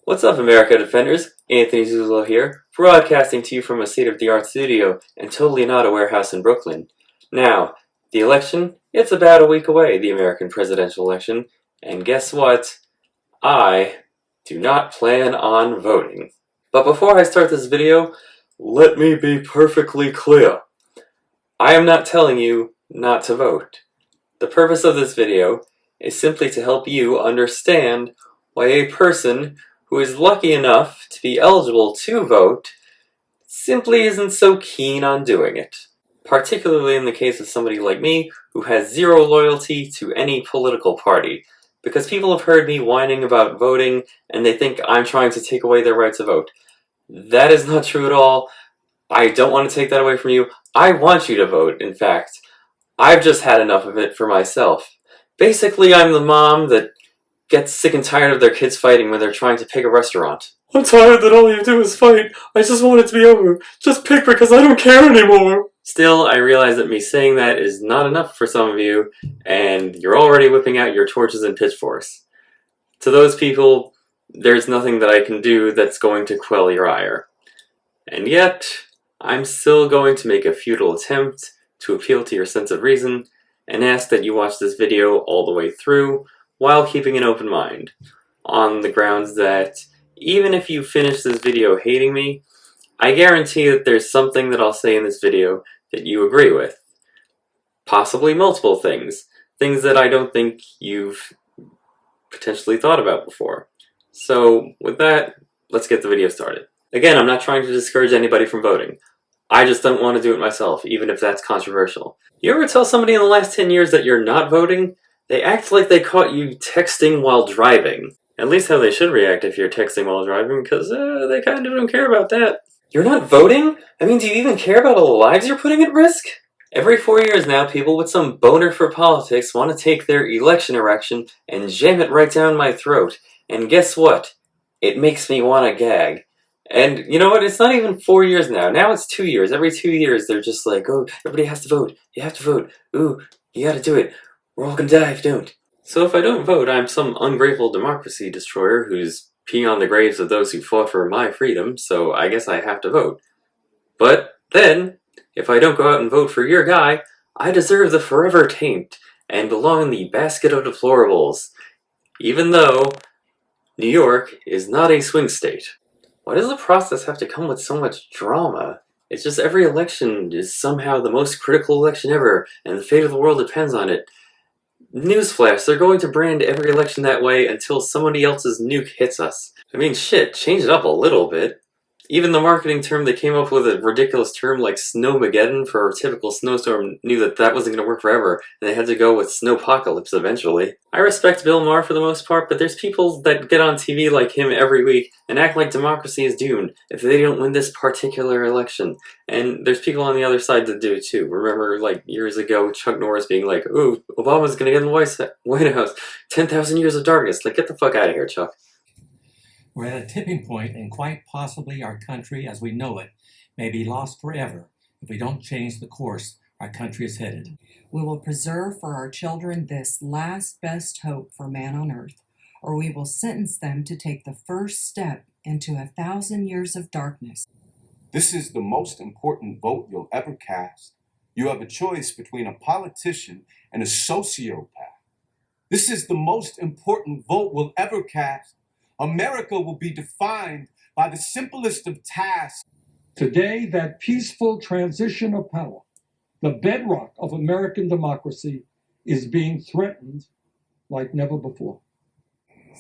What's up, America Defenders? Anthony Zuzlo here, broadcasting to you from a state-of-the-art studio and totally not a warehouse in Brooklyn. Now, the election, it's about a week away, the American presidential election, and guess what? I do not plan on voting. But before I start this video, let me be perfectly clear. I am not telling you not to vote. The purpose of this video is simply to help you understand why a person who is lucky enough to be eligible to vote simply isn't so keen on doing it. Particularly in the case of somebody like me who has zero loyalty to any political party, because people have heard me whining about voting and they think I'm trying to take away their right to vote. That is not true at all. I don't want to take that away from you. I want you to vote, in fact. I've just had enough of it for myself. Basically, I'm the mom that gets sick and tired of their kids fighting when they're trying to pick a restaurant. I'm tired that all you do is fight. I just want it to be over. Just pick because I don't care anymore. Still, I realize that me saying that is not enough for some of you, and you're already whipping out your torches and pitchforks. To those people, there's nothing that I can do that's going to quell your ire. And yet, I'm still going to make a futile attempt to appeal to your sense of reason and ask that you watch this video all the way through while keeping an open mind, on the grounds that even if you finish this video hating me, I guarantee that there's something that I'll say in this video that you agree with. Possibly multiple things. Things that I don't think you've potentially thought about before. So with that, let's get the video started. Again, I'm not trying to discourage anybody from voting. I just don't want to do it myself, even if that's controversial. You ever tell somebody in the last 10 years that you're not voting? They act like they caught you texting while driving. At least how they should react if you're texting while driving, because they kind of don't care about that. You're not voting? I mean, do you even care about all the lives you're putting at risk? Every 4 years now, people with some boner for politics want to take their election erection and jam it right down my throat. And guess what? It makes me want to gag. And you know what? It's not even 4 years now. Now it's 2 years. Every 2 years, they're just like, oh, everybody has to vote. You have to vote. Ooh, you gotta do it. We're all gonna die if you don't. So if I don't vote, I'm some ungrateful democracy destroyer who's peeing on the graves of those who fought for my freedom, so I guess I have to vote. But then, if I don't go out and vote for your guy, I deserve the forever taint and belong in the basket of deplorables, even though New York is not a swing state. Why does the process have to come with so much drama? It's just every election is somehow the most critical election ever, and the fate of the world depends on it. Newsflash, they're going to brand every election that way until somebody else's nuke hits us. I mean, shit, change it up a little bit. Even the marketing term they came up with, a ridiculous term like snowmageddon for a typical snowstorm, knew that that wasn't going to work forever, and they had to go with snowpocalypse eventually. I respect Bill Maher for the most part, but there's people that get on TV like him every week and act like democracy is doomed if they don't win this particular election. And there's people on the other side that do too. Remember, like, years ago, Chuck Norris being like, ooh, Obama's going to get in the White House. 10,000 years of darkness. Like, get the fuck out of here, Chuck. We're at a tipping point, and quite possibly our country as we know it may be lost forever if we don't change the course our country is headed. We will preserve for our children this last best hope for man on earth, or we will sentence them to take the first step into 1,000 years of darkness. This is the most important vote you'll ever cast. You have a choice between a politician and a sociopath. This is the most important vote we'll ever cast. America will be defined by the simplest of tasks. Today, that peaceful transition of power, the bedrock of American democracy, is being threatened like never before.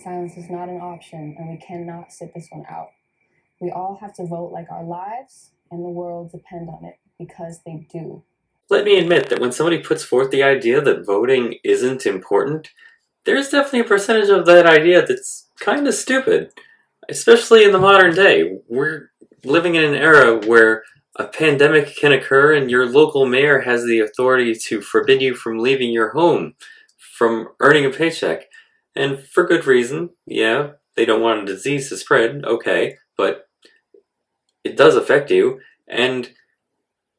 Silence is not an option, and we cannot sit this one out. We all have to vote like our lives and the world depend on it, because they do. Let me admit that when somebody puts forth the idea that voting isn't important, there's definitely a percentage of that idea that's kind of stupid. Especially in the modern day. We're living in an era where a pandemic can occur and your local mayor has the authority to forbid you from leaving your home, from earning a paycheck. And for good reason. Yeah, they don't want a disease to spread, okay, but it does affect you, and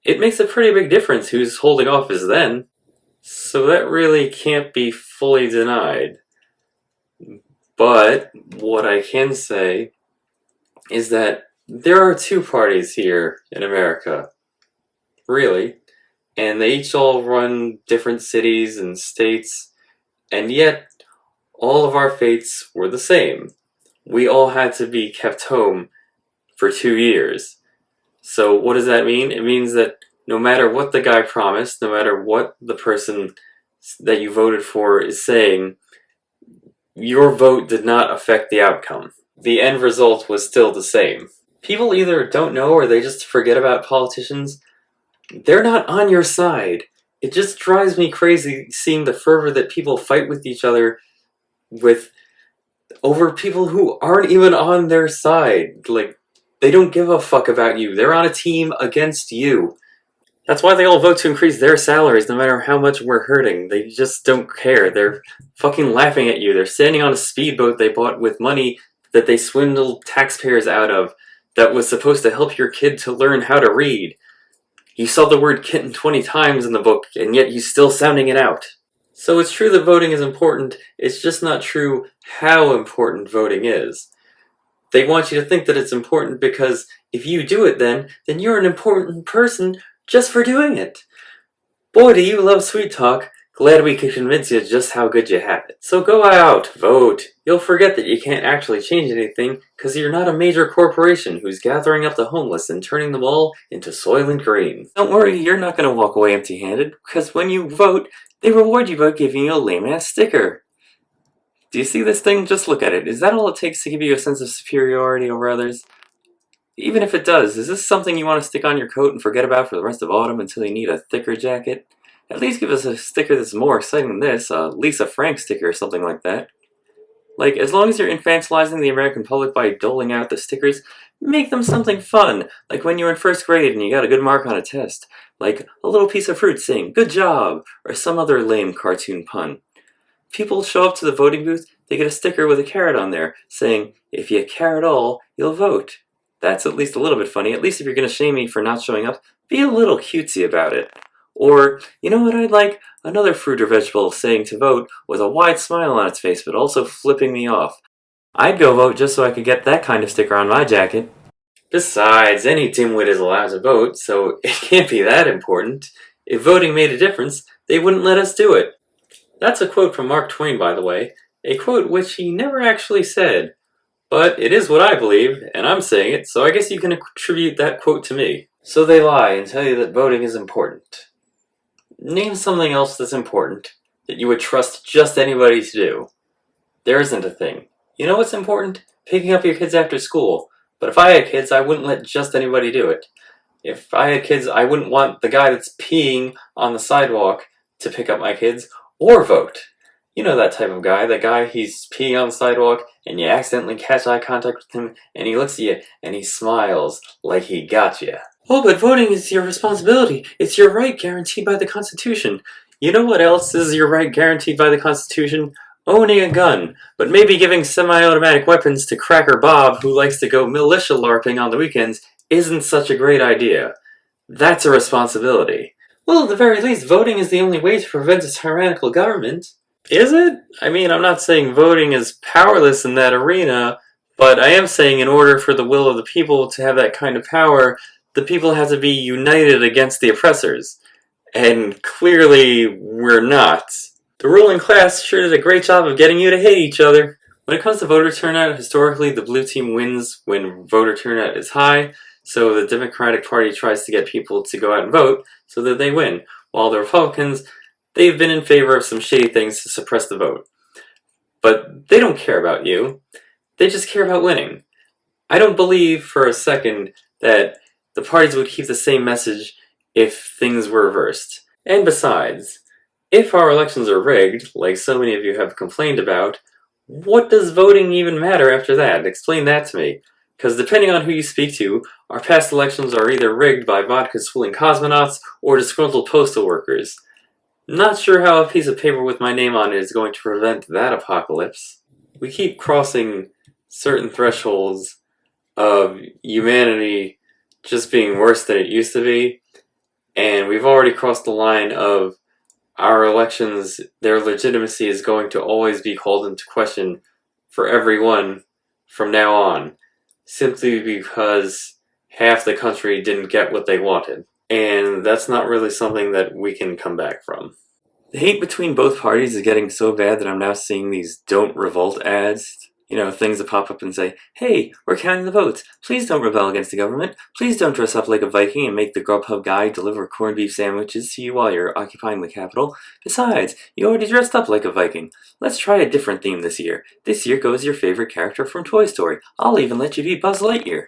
it makes a pretty big difference who's holding office then. So that really can't be fully denied. But what I can say is that there are two parties here in America, really, and they each all run different cities and states, and yet all of our fates were the same. We all had to be kept home for 2 years. So what does that mean? It means that no matter what the guy promised, no matter what the person that you voted for is saying, your vote did not affect the outcome. The end result was still the same. People either don't know or they just forget about politicians. They're not on your side. It just drives me crazy seeing the fervor that people fight with each other with over people who aren't even on their side. Like, they don't give a fuck about you. They're on a team against you. That's why they all vote to increase their salaries no matter how much we're hurting. They just don't care. They're fucking laughing at you. They're standing on a speedboat they bought with money that they swindled taxpayers out of that was supposed to help your kid to learn how to read. You saw the word kitten 20 times in the book, and yet you're still sounding it out. So it's true that voting is important, it's just not true how important voting is. They want you to think that it's important because if you do it then you're an important person just for doing it. Boy, do you love sweet talk. Glad we could convince you just how good you have it. So go out, vote. You'll forget that you can't actually change anything because you're not a major corporation who's gathering up the homeless and turning them all into Soylent Green. Don't worry, you're not going to walk away empty-handed because when you vote, they reward you by giving you a lame-ass sticker. Do you see this thing? Just look at it. Is that all it takes to give you a sense of superiority over others? Even if it does, is this something you want to stick on your coat and forget about for the rest of autumn until you need a thicker jacket? At least give us a sticker that's more exciting than this, a Lisa Frank sticker or something like that. Like, as long as you're infantilizing the American public by doling out the stickers, make them something fun, like when you were in first grade and you got a good mark on a test. Like a little piece of fruit saying, "Good job," or some other lame cartoon pun. People show up to the voting booth, they get a sticker with a carrot on there, saying, "If you care at all, you'll vote." That's at least a little bit funny. At least if you're going to shame me for not showing up, be a little cutesy about it. Or, you know what I'd like? Another fruit or vegetable saying to vote with a wide smile on its face, but also flipping me off. I'd go vote just so I could get that kind of sticker on my jacket. Besides, any dimwit is allowed to vote, so it can't be that important. If voting made a difference, they wouldn't let us do it. That's a quote from Mark Twain, by the way. A quote which he never actually said. But it is what I believe, and I'm saying it, so I guess you can attribute that quote to me. So they lie and tell you that voting is important. Name something else that's important that you would trust just anybody to do. There isn't a thing. You know what's important? Picking up your kids after school. But if I had kids, I wouldn't let just anybody do it. If I had kids, I wouldn't want the guy that's peeing on the sidewalk to pick up my kids or vote. You know that type of guy, the guy he's peeing on the sidewalk and you accidentally catch eye contact with him and he looks at you and he smiles like he got you. Oh, but voting is your responsibility. It's your right guaranteed by the Constitution. You know what else is your right guaranteed by the Constitution? Owning a gun, but maybe giving semi-automatic weapons to Cracker Bob who likes to go militia LARPing on the weekends isn't such a great idea. That's a responsibility. Well, at the very least, voting is the only way to prevent a tyrannical government. Is it? I mean, I'm not saying voting is powerless in that arena, but I am saying in order for the will of the people to have that kind of power, the people have to be united against the oppressors. And clearly, we're not. The ruling class sure did a great job of getting you to hate each other. When it comes to voter turnout, historically the blue team wins when voter turnout is high, so the Democratic Party tries to get people to go out and vote so that they win, while the Republicans, they've been in favor of some shady things to suppress the vote. But they don't care about you. They just care about winning. I don't believe for a second that the parties would keep the same message if things were reversed. And besides, if our elections are rigged, like so many of you have complained about, what does voting even matter after that? Explain that to me. Because depending on who you speak to, our past elections are either rigged by vodka-swilling cosmonauts or disgruntled postal workers. Not sure how a piece of paper with my name on it is going to prevent that apocalypse. We keep crossing certain thresholds of humanity just being worse than it used to be, and we've already crossed the line of our elections, their legitimacy is going to always be called into question for everyone from now on, simply because half the country didn't get what they wanted. And that's not really something that we can come back from. The hate between both parties is getting so bad that I'm now seeing these don't revolt ads. You know, things that pop up and say, hey, we're counting the votes. Please don't rebel against the government. Please don't dress up like a Viking and make the Grubhub guy deliver corned beef sandwiches to you while you're occupying the Capitol. Besides, you already dressed up like a Viking. Let's try a different theme this year. This year goes your favorite character from Toy Story. I'll even let you be Buzz Lightyear.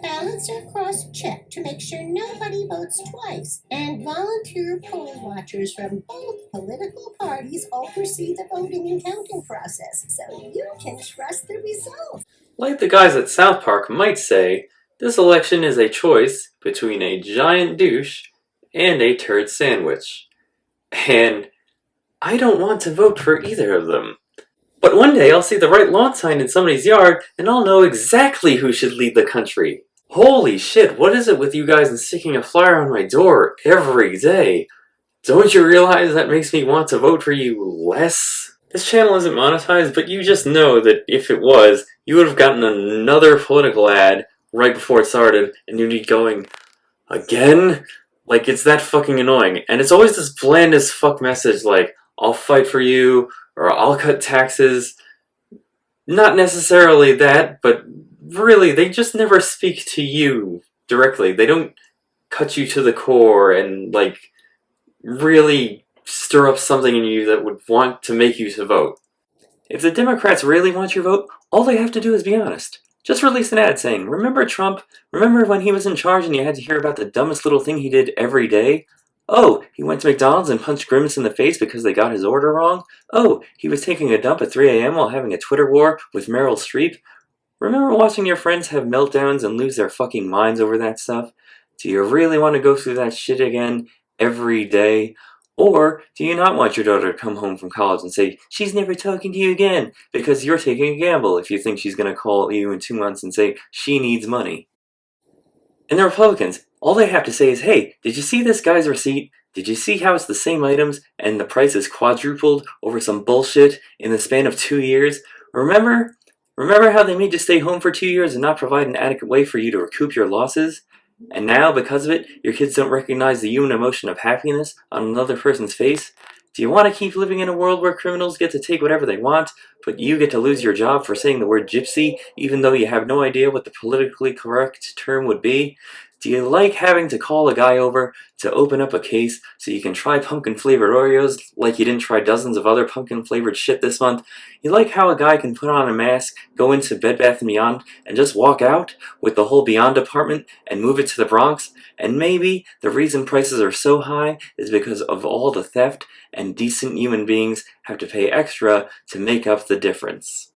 Ballots are cross-checked to make sure nobody votes twice, and volunteer poll watchers from both political parties oversee the voting and counting process, so you can trust the results. Like the guys at South Park might say, this election is a choice between a giant douche and a turd sandwich. And I don't want to vote for either of them. But one day I'll see the right lawn sign in somebody's yard and I'll know exactly who should lead the country. Holy shit, what is it with you guys and sticking a flyer on my door every day? Don't you realize that makes me want to vote for you less? This channel isn't monetized, but you just know that if it was, you would have gotten another political ad right before it started, and you'd be going, again? Like, it's that fucking annoying. And it's always this bland as fuck message like, I'll fight for you, or I'll cut taxes. Not necessarily that, but really, they just never speak to you directly. They don't cut you to the core and, like, really stir up something in you that would want to make you to vote. If the Democrats really want your vote, all they have to do is be honest. Just release an ad saying, remember Trump? Remember when he was in charge and you had to hear about the dumbest little thing he did every day? Oh, he went to McDonald's and punched Grimace in the face because they got his order wrong? Oh, he was taking a dump at 3 a.m. while having a Twitter war with Meryl Streep? Remember watching your friends have meltdowns and lose their fucking minds over that stuff? Do you really want to go through that shit again every day? Or do you not want your daughter to come home from college and say, she's never talking to you again, because you're taking a gamble if you think she's going to call you in 2 months and say she needs money? And the Republicans, all they have to say is, hey, did you see this guy's receipt? Did you see how it's the same items and the price is quadrupled over some bullshit in the span of 2 years? Remember how they made you stay home for 2 years and not provide an adequate way for you to recoup your losses? And now, because of it, your kids don't recognize the human emotion of happiness on another person's face? Do you want to keep living in a world where criminals get to take whatever they want, but you get to lose your job for saying the word gypsy, even though you have no idea what the politically correct term would be? Do you like having to call a guy over to open up a case so you can try pumpkin-flavored Oreos like you didn't try dozens of other pumpkin-flavored shit this month? You like how a guy can put on a mask, go into Bed Bath & Beyond, and just walk out with the whole Beyond department and move it to the Bronx? And maybe the reason prices are so high is because of all the theft and decent human beings have to pay extra to make up the difference.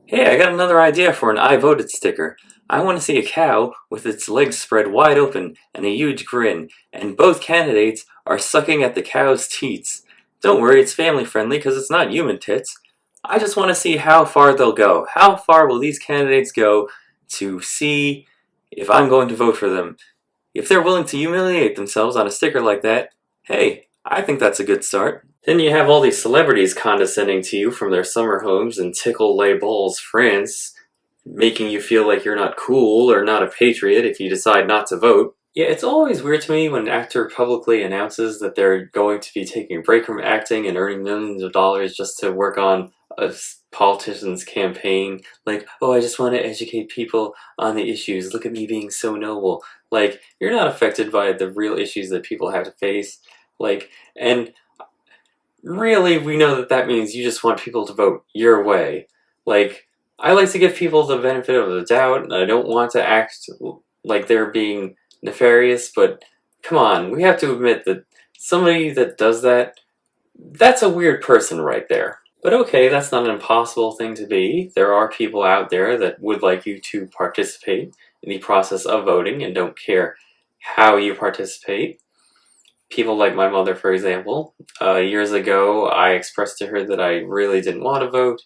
Hey, I got another idea for an I voted sticker. I want to see a cow with its legs spread wide open and a huge grin, and both candidates are sucking at the cow's teats. Don't worry, it's family friendly because it's not human tits. I just want to see how far they'll go. How far will these candidates go to see if I'm going to vote for them? If they're willing to humiliate themselves on a sticker like that, hey, I think that's a good start. Then you have all these celebrities condescending to you from their summer homes in Tickle-Les-Balls, France, making you feel like you're not cool or not a patriot if you decide not to vote. Yeah, it's always weird to me when an actor publicly announces that they're going to be taking a break from acting and earning millions of dollars just to work on a politician's campaign. Like, oh, I just want to educate people on the issues. Look at me being so noble. Like, you're not affected by the real issues that people have to face. Like, and really, we know that that means you just want people to vote your way. Like, I like to give people the benefit of the doubt, and I don't want to act like they're being nefarious, but come on, we have to admit that somebody that does that, that's a weird person right there. But okay, that's not an impossible thing to be. There are people out there that would like you to participate in the process of voting and don't care how you participate. People like my mother, for example. Years ago, I expressed to her that I really didn't want to vote,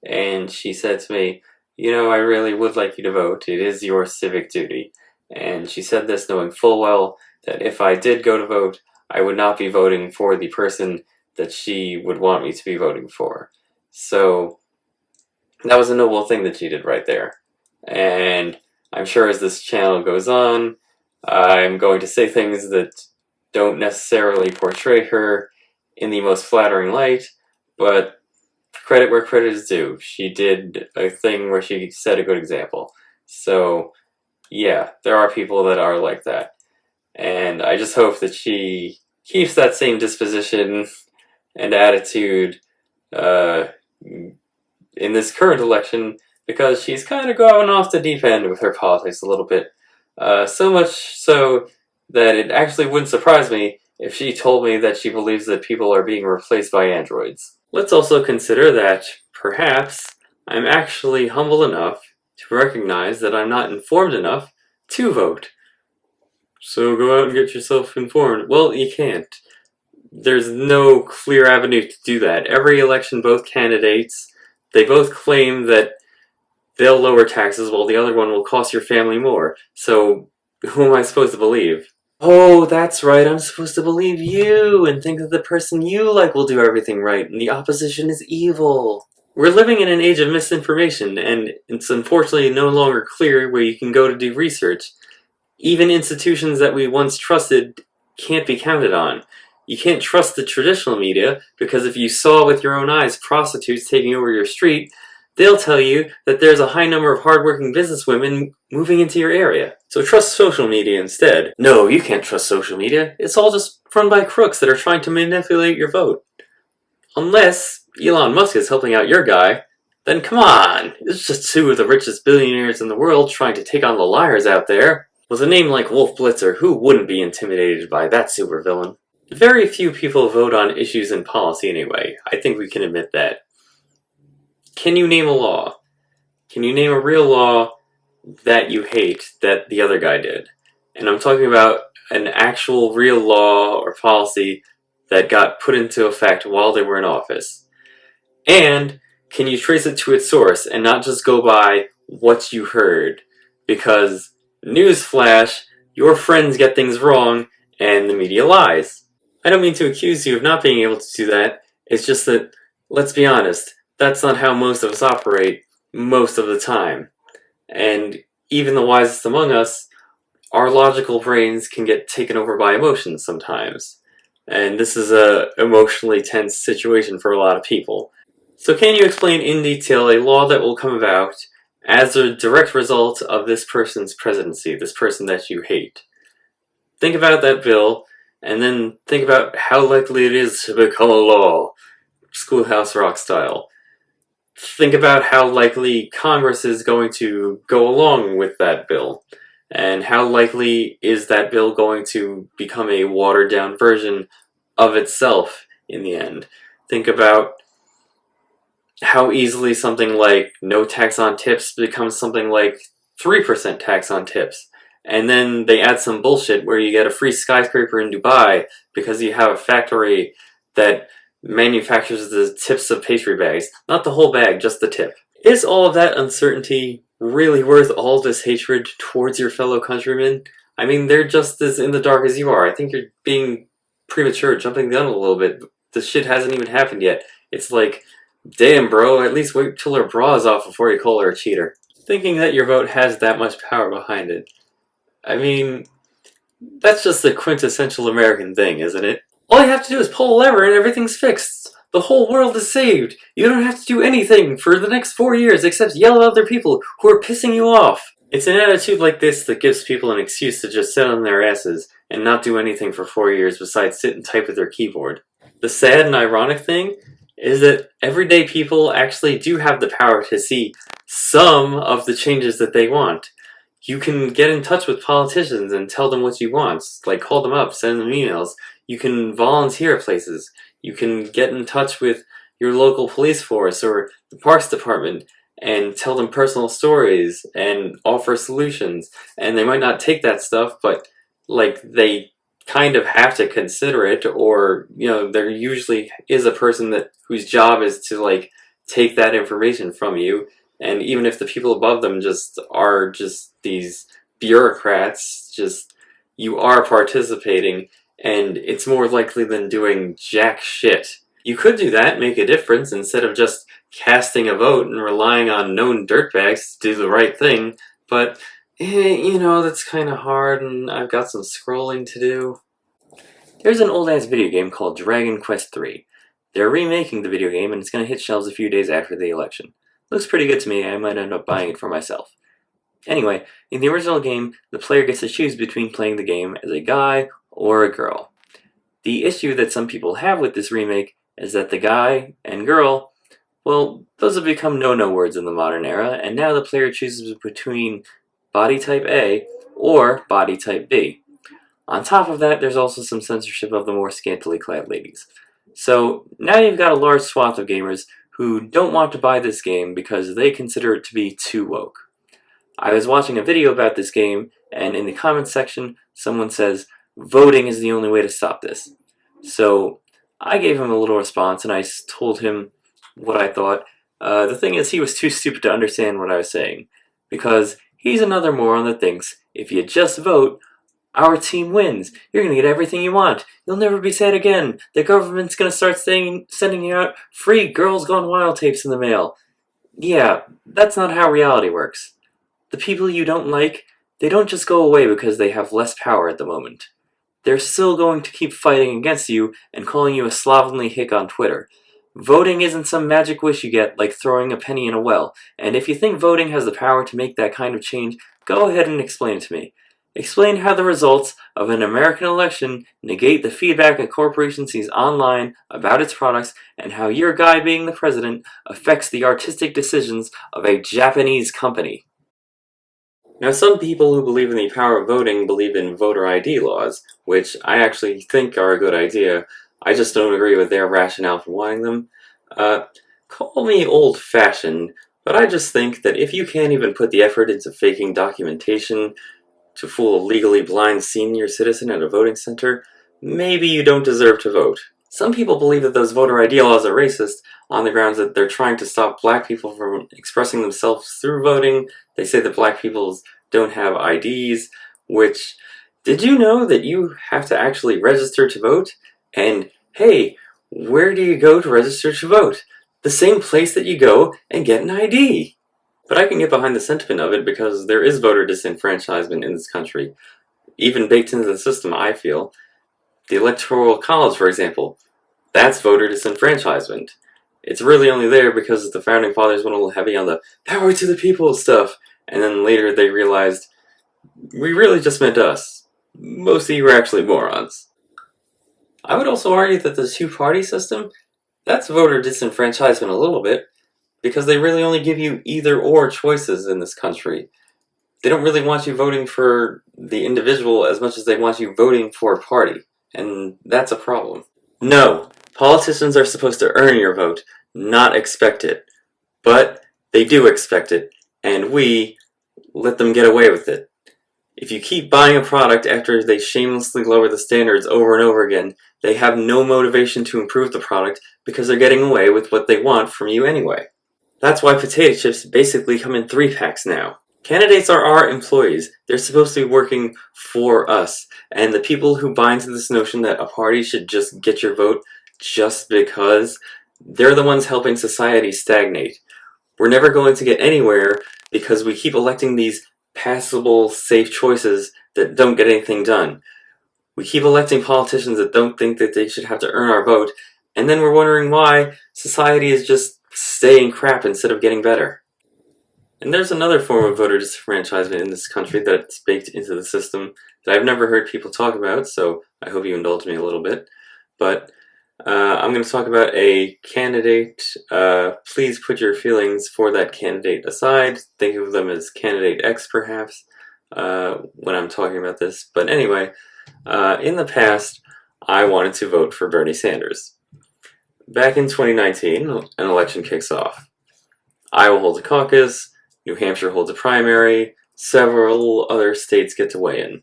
and she said to me, you know, I really would like you to vote. It is your civic duty. And she said this knowing full well that if I did go to vote, I would not be voting for the person that she would want me to be voting for. So, That was a noble thing that she did right there. And I'm sure as this channel goes on, I'm going to say things that don't necessarily portray her in the most flattering light, but credit where credit is due. She did a thing where she set a good example. So, yeah, there are people that are like that. And I just hope that she keeps that same disposition and attitude in this current election, because she's kind of going off the deep end with her politics a little bit. So much so that it actually wouldn't surprise me if she told me that she believes that people are being replaced by androids. Let's also consider that, perhaps, I'm actually humble enough to recognize that I'm not informed enough to vote. So go out and get yourself informed. Well, you can't. There's no clear avenue to do that. Every election, both candidates, they both claim that they'll lower taxes while the other one will cost your family more. So, who am I supposed to believe? Oh, that's right, I'm supposed to believe you and think that the person you like will do everything right and the opposition is evil. We're living in an age of misinformation, and it's unfortunately no longer clear where you can go to do research. Even institutions that we once trusted can't be counted on. You can't trust the traditional media, because if you saw with your own eyes prostitutes taking over your street, they'll tell you that there's a high number of hardworking businesswomen moving into your area. So trust social media instead. No, you can't trust social media. It's all just run by crooks that are trying to manipulate your vote. Unless Elon Musk is helping out your guy, then come on. It's just two of the richest billionaires in the world trying to take on the liars out there. With a name like Wolf Blitzer, who wouldn't be intimidated by that supervillain? Very few people vote on issues in policy anyway. I think we can admit that. Can you name a law? Can you name a real law that you hate that the other guy did? And I'm talking about an actual real law or policy that got put into effect while they were in office. And can you trace it to its source and not just go by what you heard? Because, newsflash, your friends get things wrong and the media lies. I don't mean to accuse you of not being able to do that. It's just that, let's be honest, that's not how most of us operate most of the time. And even the wisest among us, our logical brains can get taken over by emotions sometimes. And this is a emotionally tense situation for a lot of people. So can you explain in detail a law that will come about as a direct result of this person's presidency, this person that you hate? Think about that bill, and then think about how likely it is to become a law, Schoolhouse Rock style. Think about how likely Congress is going to go along with that bill, and how likely is that bill going to become a watered-down version of itself in the end. Think about how easily something like no tax on tips becomes something like 3% tax on tips. And then they add some bullshit where you get a free skyscraper in Dubai because you have a factory that manufactures the tips of pastry bags. Not the whole bag, just the tip. Is all of that uncertainty really worth all this hatred towards your fellow countrymen? I mean, they're just as in the dark as you are. I think you're being premature, jumping the gun a little bit. This shit hasn't even happened yet. It's like, damn bro, at least wait till her bra is off before you call her a cheater. Thinking that your vote has that much power behind it. I mean, that's just the quintessential American thing, isn't it? All you have to do is pull a lever and everything's fixed. The whole world is saved. You don't have to do anything for the next 4 years except yell at other people who are pissing you off. It's an attitude like this that gives people an excuse to just sit on their asses and not do anything for 4 years besides sit and type with their keyboard. The sad and ironic thing is that everyday people actually do have the power to see some of the changes that they want. You can get in touch with politicians and tell them what you want, like call them up, send them emails. You can volunteer at places. You can get in touch with your local police force or the parks department and tell them personal stories and offer solutions. And they might not take that stuff, but like they kind of have to consider it, or there usually is a person whose job is to like take that information from you. And even if the people above them are these bureaucrats, you are participating, and it's more likely than doing jack shit. You could do that, make a difference, instead of just casting a vote and relying on known dirtbags to do the right thing, but, that's kind of hard and I've got some scrolling to do. There's an old-ass video game called Dragon Quest III. They're remaking the video game and it's gonna hit shelves a few days after the election. Looks pretty good to me, I might end up buying it for myself. Anyway, in the original game, the player gets to choose between playing the game as a guy or a girl. The issue that some people have with this remake is that the guy and girl, well, those have become no-no words in the modern era, and now the player chooses between body type A or body type B. On top of that, there's also some censorship of the more scantily clad ladies. So now you've got a large swath of gamers who don't want to buy this game because they consider it to be too woke. I was watching a video about this game, and in the comments section, someone says, voting is the only way to stop this. So I gave him a little response and I told him what I thought. The thing is, he was too stupid to understand what I was saying, because he's another moron that thinks if you just vote, our team wins. You're gonna get everything you want. You'll never be sad again. The government's gonna start sending you out free Girls Gone Wild tapes in the mail. Yeah, that's not how reality works. The people you don't like, they don't just go away because they have less power at the moment. They're still going to keep fighting against you and calling you a slovenly hick on Twitter. Voting isn't some magic wish you get like throwing a penny in a well, and if you think voting has the power to make that kind of change, go ahead and explain it to me. Explain how the results of an American election negate the feedback a corporation sees online about its products, and how your guy being the president affects the artistic decisions of a Japanese company. Now, some people who believe in the power of voting believe in voter ID laws, which I actually think are a good idea. I just don't agree with their rationale for wanting them. Call me old-fashioned, but I just think that if you can't even put the effort into faking documentation to fool a legally blind senior citizen at a voting center, maybe you don't deserve to vote. Some people believe that those voter ID laws are racist on the grounds that they're trying to stop black people from expressing themselves through voting. They say that black people don't have IDs, which, did you know that you have to actually register to vote? And hey, where do you go to register to vote? The same place that you go and get an ID. But I can get behind the sentiment of it because there is voter disenfranchisement in this country, even baked into the system, I feel. The Electoral College, for example, that's voter disenfranchisement. It's really only there because the Founding Fathers went a little heavy on the power to the people stuff, and then later they realized, we really just meant us. Most of you are actually morons. I would also argue that the two-party system, that's voter disenfranchisement a little bit, because they really only give you either-or choices in this country. They don't really want you voting for the individual as much as they want you voting for a party, and that's a problem. No, politicians are supposed to earn your vote, not expect it. But they do expect it, and we let them get away with it. If you keep buying a product after they shamelessly lower the standards over and over again, they have no motivation to improve the product because they're getting away with what they want from you anyway. That's why potato chips basically come in 3-packs now. Candidates are our employees. They're supposed to be working for us. And the people who buy into this notion that a party should just get your vote just because, they're the ones helping society stagnate. We're never going to get anywhere because we keep electing these passable, safe choices that don't get anything done. We keep electing politicians that don't think that they should have to earn our vote, and then we're wondering why society is just staying crap instead of getting better. And there's another form of voter disenfranchisement in this country that's baked into the system that I've never heard people talk about, so I hope you indulge me a little bit. But I'm going to talk about a candidate. Please put your feelings for that candidate aside. Think of them as candidate X, perhaps, when I'm talking about this. But anyway, in the past, I wanted to vote for Bernie Sanders. Back in 2019, an election kicks off. Iowa holds a caucus, New Hampshire holds a primary, several other states get to weigh in.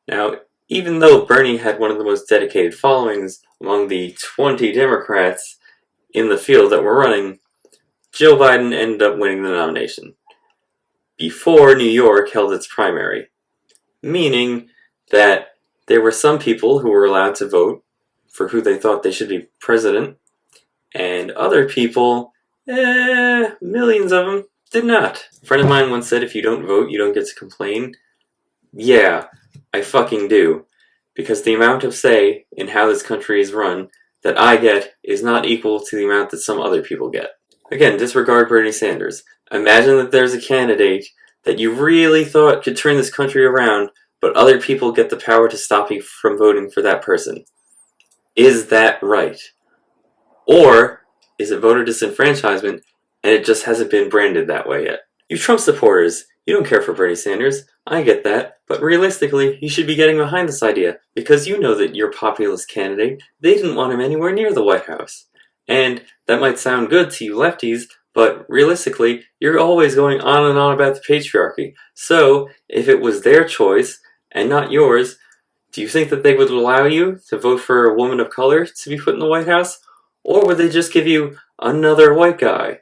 Now, even though Bernie had one of the most dedicated followings among the 20 Democrats in the field that were running, Joe Biden ended up winning the nomination before New York held its primary, meaning that there were some people who were allowed to vote for who they thought they should be president and other people, millions of them, did not. A friend of mine once said if you don't vote, you don't get to complain. Yeah, I fucking do. Because the amount of say in how this country is run that I get is not equal to the amount that some other people get. Again, disregard Bernie Sanders. Imagine that there's a candidate that you really thought could turn this country around, but other people get the power to stop you from voting for that person. Is that right? Or is it voter disenfranchisement and it just hasn't been branded that way yet? You Trump supporters, you don't care for Bernie Sanders. I get that, but realistically, you should be getting behind this idea because you know that your populist candidate, they didn't want him anywhere near the White House. And that might sound good to you lefties, but realistically, you're always going on and on about the patriarchy. So, if it was their choice and not yours, do you think that they would allow you to vote for a woman of color to be put in the White House? Or would they just give you another white guy?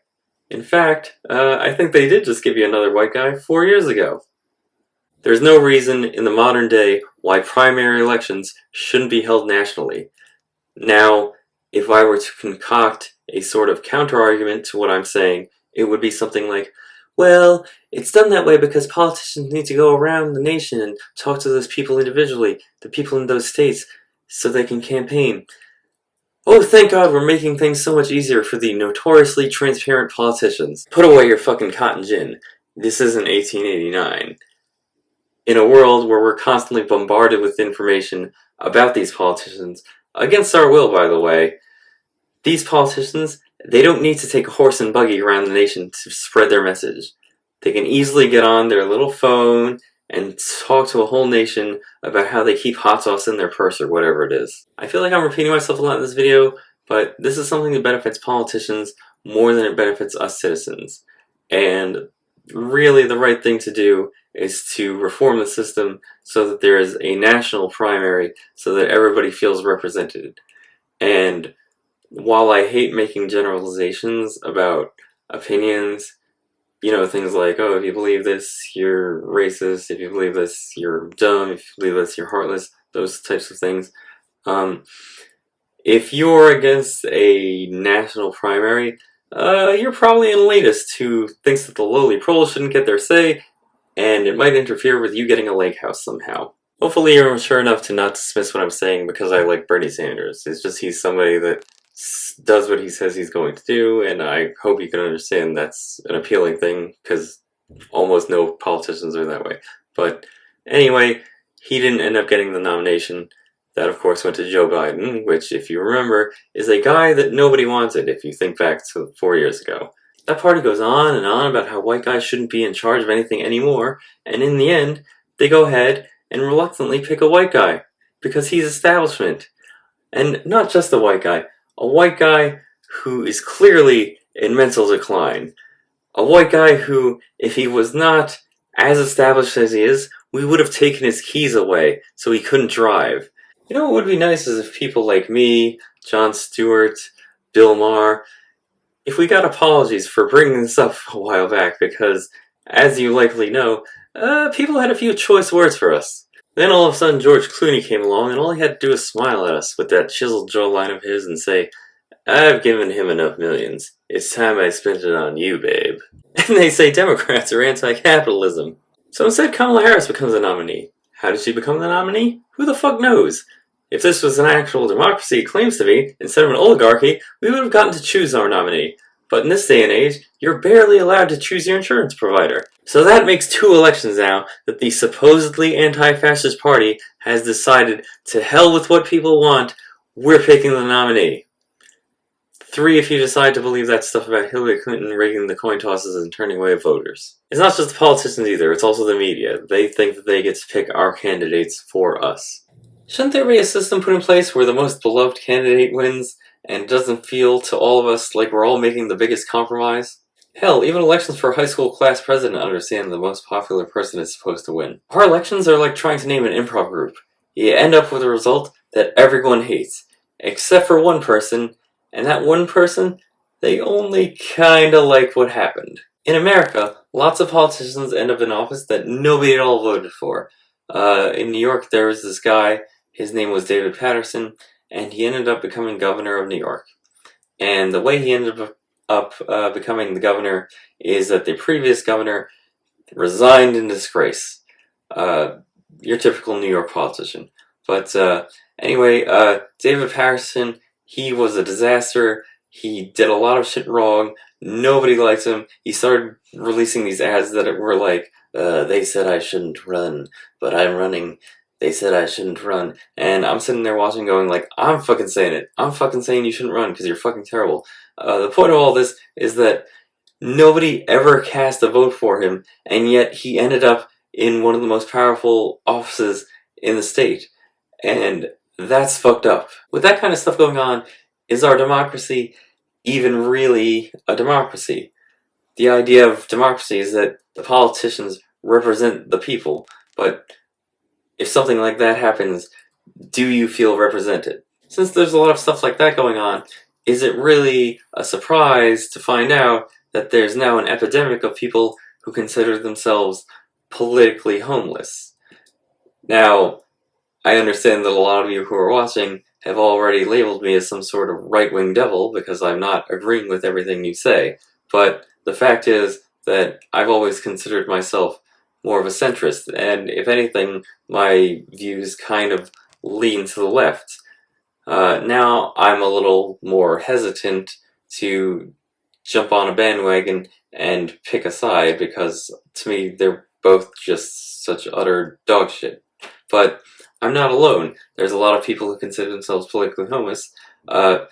In fact, I think they did just give you another white guy 4 years ago. There's no reason in the modern day why primary elections shouldn't be held nationally. Now, if I were to concoct a sort of counter-argument to what I'm saying, it would be something like, well, it's done that way because politicians need to go around the nation and talk to those people individually, the people in those states, so they can campaign. Oh, thank God we're making things so much easier for the notoriously transparent politicians. Put away your fucking cotton gin. This isn't 1889. In a world where we're constantly bombarded with information about these politicians, against our will, by the way, these politicians, they don't need to take a horse and buggy around the nation to spread their message. They can easily get on their little phone and talk to a whole nation about how they keep hot sauce in their purse or whatever it is. I feel like I'm repeating myself a lot in this video, but this is something that benefits politicians more than it benefits us citizens. And really the right thing to do is to reform the system so that there is a national primary so that everybody feels represented. And while I hate making generalizations about opinions, you know, things like, oh, if you believe this, you're racist. If you believe this, you're dumb. If you believe this, you're heartless. Those types of things. If you're against a national primary, you're probably an elitist who thinks that the lowly proles shouldn't get their say, and it might interfere with you getting a lake house somehow. Hopefully you're mature enough to not dismiss what I'm saying because I like Bernie Sanders. It's just he's somebody that does what he says he's going to do, and I hope you can understand that's an appealing thing, because almost no politicians are that way. But anyway, he didn't end up getting the nomination. That, of course, went to Joe Biden, which, if you remember, is a guy that nobody wanted if you think back to 4 years ago. That party goes on and on about how white guys shouldn't be in charge of anything anymore, and in the end, they go ahead and reluctantly pick a white guy, because he's establishment. And not just a white guy who is clearly in mental decline. A white guy who, if he was not as established as he is, we would have taken his keys away so he couldn't drive. You know what would be nice is if people like me, Jon Stewart, Bill Maher, if we got apologies for bringing this up a while back, because, as you likely know, people had a few choice words for us. Then all of a sudden George Clooney came along and all he had to do was smile at us with that chiseled jawline of his and say, I've given him enough millions. It's time I spent it on you, babe. And they say Democrats are anti-capitalism. So instead Kamala Harris becomes a nominee. How did she become the nominee? Who the fuck knows? If this was an actual democracy it claims to be, instead of an oligarchy, we would have gotten to choose our nominee. But in this day and age, you're barely allowed to choose your insurance provider. So that makes 2 elections now that the supposedly anti-fascist party has decided to hell with what people want, we're picking the nominee. 3 if you decide to believe that stuff about Hillary Clinton rigging the coin tosses and turning away voters. It's not just the politicians either, it's also the media. They think that they get to pick our candidates for us. Shouldn't there be a system put in place where the most beloved candidate wins, and it doesn't feel to all of us like we're all making the biggest compromise? Hell, even elections for a high school class president understand the most popular person is supposed to win. Our elections are like trying to name an improv group. You end up with a result that everyone hates, except for one person, and that one person, they only kinda like what happened. In America, lots of politicians end up in office that nobody at all voted for. In New York, there was this guy, his name was David Patterson, and he ended up becoming governor of New York. And the way he ended up becoming the governor is that the previous governor resigned in disgrace. Your typical New York politician. But anyway, David Patterson, he was a disaster. He did a lot of shit wrong. Nobody liked him. He started releasing these ads that were like, they said I shouldn't run, but I'm running. They said I shouldn't run. And I'm sitting there watching going like, I'm fucking saying it. I'm fucking saying you shouldn't run because you're fucking terrible. The point of all this is that nobody ever cast a vote for him, and yet he ended up in one of the most powerful offices in the state. And that's fucked up. With that kind of stuff going on, is our democracy even really a democracy? The idea of democracy is that the politicians represent the people, but if something like that happens, do you feel represented? Since there's a lot of stuff like that going on, is it really a surprise to find out that there's now an epidemic of people who consider themselves politically homeless? Now, I understand that a lot of you who are watching have already labeled me as some sort of right-wing devil because I'm not agreeing with everything you say, but the fact is that I've always considered myself more of a centrist, and if anything, my views kind of lean to the left. Now I'm a little more hesitant to jump on a bandwagon and pick a side because to me they're both just such utter dog shit. But I'm not alone. There's a lot of people who consider themselves politically homeless.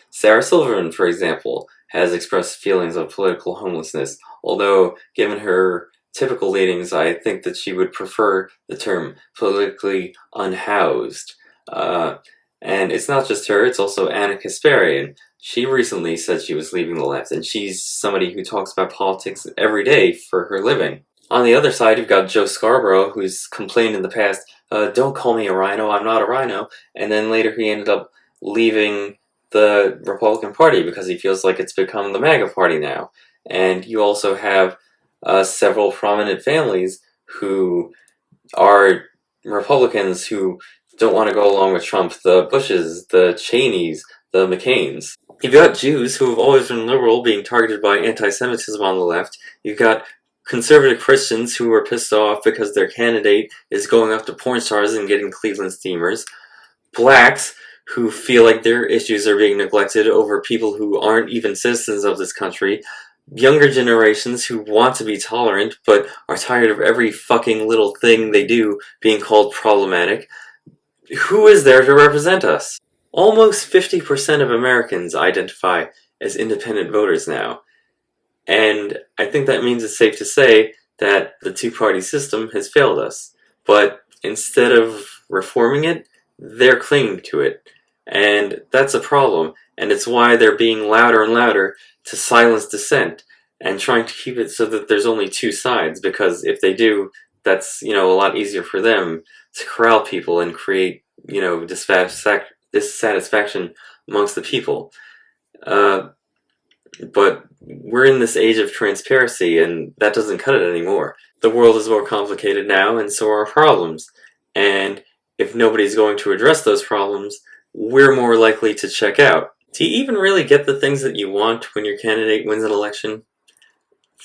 Sarah Silverman, for example, has expressed feelings of political homelessness, although given her typical leanings, I think that she would prefer the term politically unhoused. And it's not just her, it's also Anna Kasparian. She recently said she was leaving the left, and she's somebody who talks about politics every day for her living. On the other side, you've got Joe Scarborough, who's complained in the past, don't call me a rhino, I'm not a rhino, and then later he ended up leaving the Republican Party because he feels like it's become the MAGA Party now. And you also have several prominent families who are Republicans who don't want to go along with Trump, the Bushes, the Cheneys, the McCains. You've got Jews who have always been liberal being targeted by anti-Semitism on the left. You've got conservative Christians who are pissed off because their candidate is going up to porn stars and getting Cleveland steamers. Blacks who feel like their issues are being neglected over people who aren't even citizens of this country. Younger generations who want to be tolerant but are tired of every fucking little thing they do being called problematic. Who is there to represent us? Almost 50% of Americans identify as independent voters now. And I think that means it's safe to say that the two-party system has failed us. But instead of reforming it, they're clinging to it. And that's a problem. And it's why they're being louder and louder to silence dissent and trying to keep it so that there's only two sides. Because if they do, that's, a lot easier for them to corral people and create, dissatisfaction amongst the people. But we're in this age of transparency, and that doesn't cut it anymore. The world is more complicated now, and so are our problems. And if nobody's going to address those problems, we're more likely to check out. Do you even really get the things that you want when your candidate wins an election?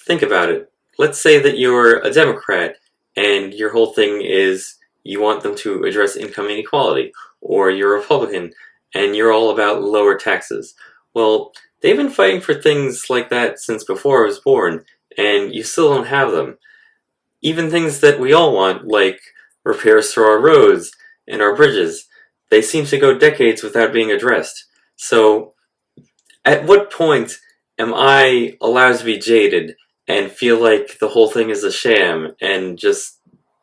Think about it. Let's say that you're a Democrat, and your whole thing is you want them to address income inequality, or you're a Republican, and you're all about lower taxes. Well, they've been fighting for things like that since before I was born, and you still don't have them. Even things that we all want, like repairs to our roads and our bridges, they seem to go decades without being addressed. So, at what point am I allowed to be jaded and feel like the whole thing is a sham and just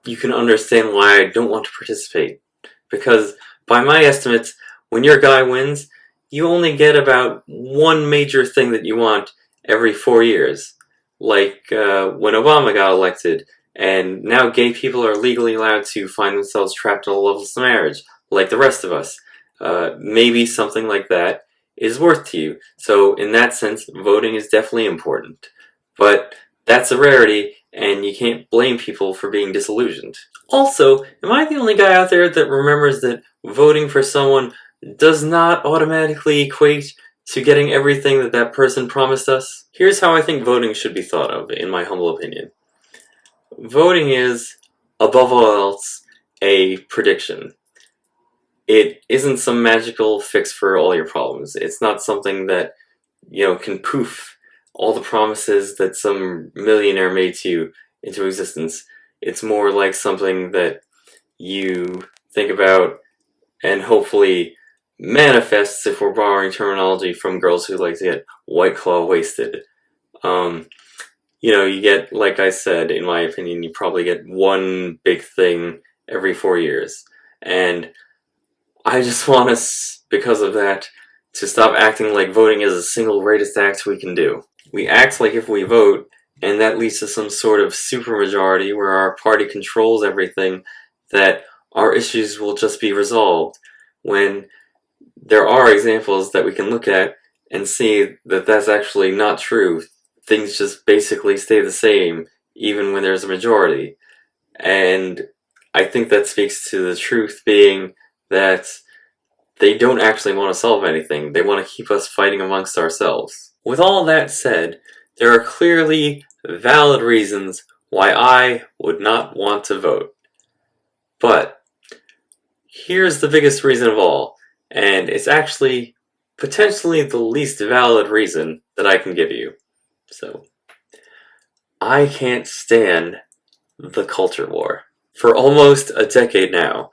you can understand why I don't want to participate? Because by my estimates, when your guy wins, you only get about one major thing that you want every 4 years. Like when Obama got elected, and now gay people are legally allowed to find themselves trapped in a loveless marriage, like the rest of us. Maybe something like that is worth to you. So in that sense, voting is definitely important. But that's a rarity, and you can't blame people for being disillusioned. Also, am I the only guy out there that remembers that voting for someone does not automatically equate to getting everything that that person promised us? Here's how I think voting should be thought of, in my humble opinion. Voting is, above all else, a prediction. It isn't some magical fix for all your problems. It's not something that, can poof all the promises that some millionaire made to you into existence. It's more like something that you think about and hopefully manifests, if we're borrowing terminology from girls who like to get White Claw wasted. You get, like I said, in my opinion, you probably get one big thing every 4 years. And I just want us, because of that, to stop acting like voting is the single greatest act we can do. We act like if we vote, and that leads to some sort of supermajority where our party controls everything, that our issues will just be resolved, when there are examples that we can look at and see that that's actually not true. Things just basically stay the same, even when there's a majority. And I think that speaks to the truth being that they don't actually want to solve anything. They want to keep us fighting amongst ourselves. With all that said, there are clearly valid reasons why I would not want to vote. But here's the biggest reason of all, and it's actually potentially the least valid reason that I can give you. So, I can't stand the culture war. For almost a decade now,